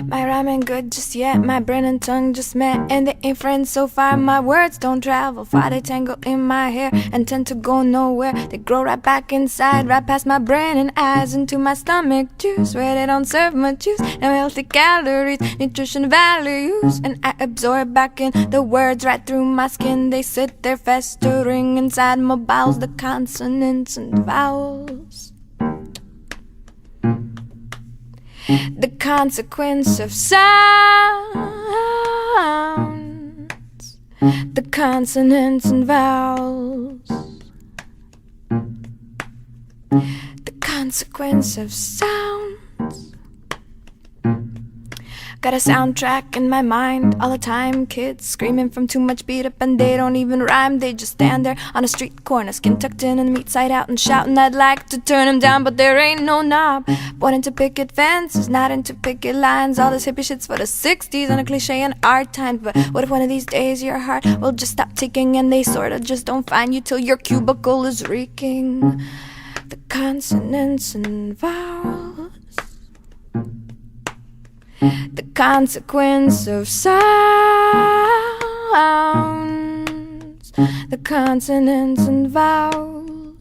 My rhyme ain't good just yet, my brain and tongue just met, and they ain't friends so far. My words don't travel far, they tangle in my hair and tend to go nowhere. They grow right back inside, right past my brain and eyes, into my stomach juice, where they don't serve much use. No healthy calories, nutrition values, and I absorb back in the words right through my skin. They sit there festering inside my bowels, the consonants and vowels. The consequence of sounds, the consonants and vowels. The consequence of sounds. Got a soundtrack in my mind all the time. Kids screaming from too much beat up, and they don't even rhyme. They just stand there on a street corner, skin tucked in and meat side out, and shouting. I'd like to turn them down, but there ain't no knob. Born into picket fences, not into picket lines. All this hippie shit's for the 60s and a cliche in our times. But what if one of these days your heart will just stop ticking, and they sorta just don't find you till your cubicle is reeking? The consonants and vowels. The consequence of sounds, the consonants and vowels.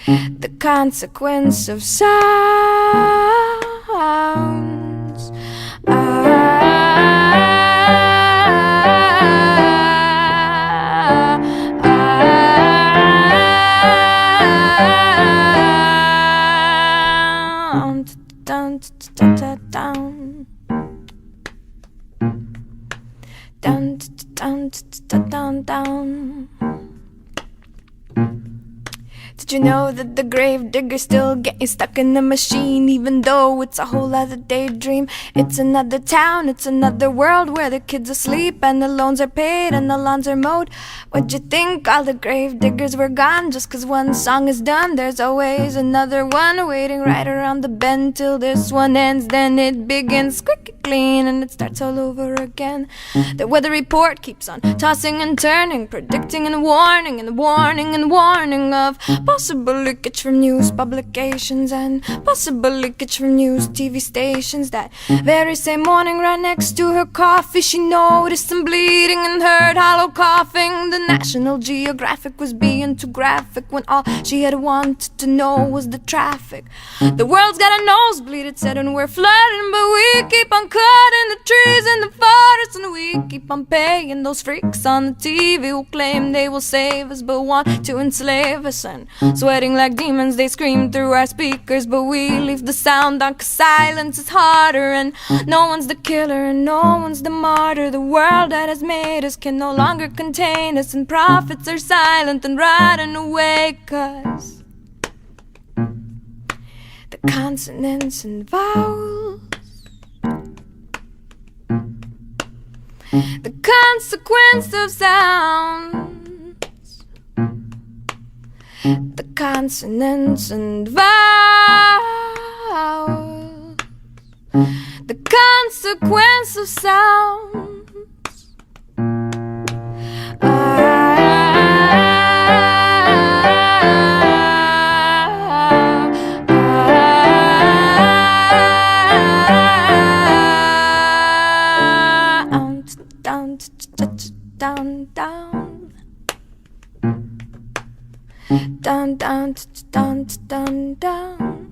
The consequence of sounds. Down, down, down, down, down, down, down. Did you know that the grave digger's still getting stuck in the machine, even though it's a whole other daydream? It's another town, it's another world, where the kids asleep and the loans are paid and the lawns are mowed. What'd you think all the grave diggers were gone just 'cause one song is done? There's always another one waiting right around the bend till this one ends. Then it begins squeaky clean and it starts all over again. The weather report keeps on tossing and turning, predicting and warning and warning and warning of possible leakage from news publications and possible leakage from news TV stations. That very same morning, right next to her coffee, she noticed some bleeding and heard hollow coughing. The National Geographic was being too graphic when all she had wanted to know was the traffic. The world's got a nosebleed, it said, and we're flooding, but we keep on cutting the trees in the forest, and we keep on paying those freaks on the TV who claim they will save us but want to enslave us. And sweating like demons, they scream through our speakers, but we leave the sound on 'cause silence is harder. And no one's the killer and no one's the martyr. The world that has made us can no longer contain us, and prophets are silent and riding away 'cause the consonants and vowels. The consequence of sounds, the consonants and vowels. The consequence of sounds. Down, down, down, down, down, down, down.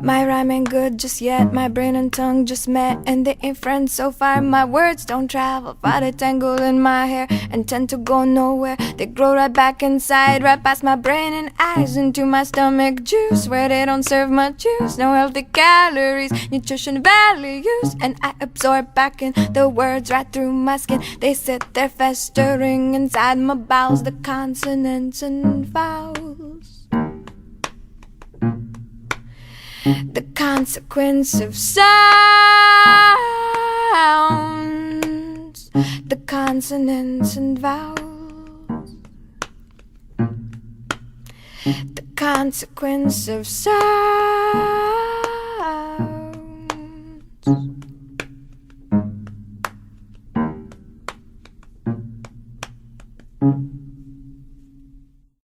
My rhyme ain't good just yet, my brain and tongue just met, and they ain't friends so far. My words don't travel far, they tangle in my hair and tend to go nowhere. They grow right back inside, right past my brain and eyes, into my stomach juice, where they don't serve much use. No healthy calories, nutrition values, and I absorb back in the words right through my skin. They sit there festering inside my bowels, the consonants and vowels. The consequence of sounds, the consonants and vowels. The consequence of sounds.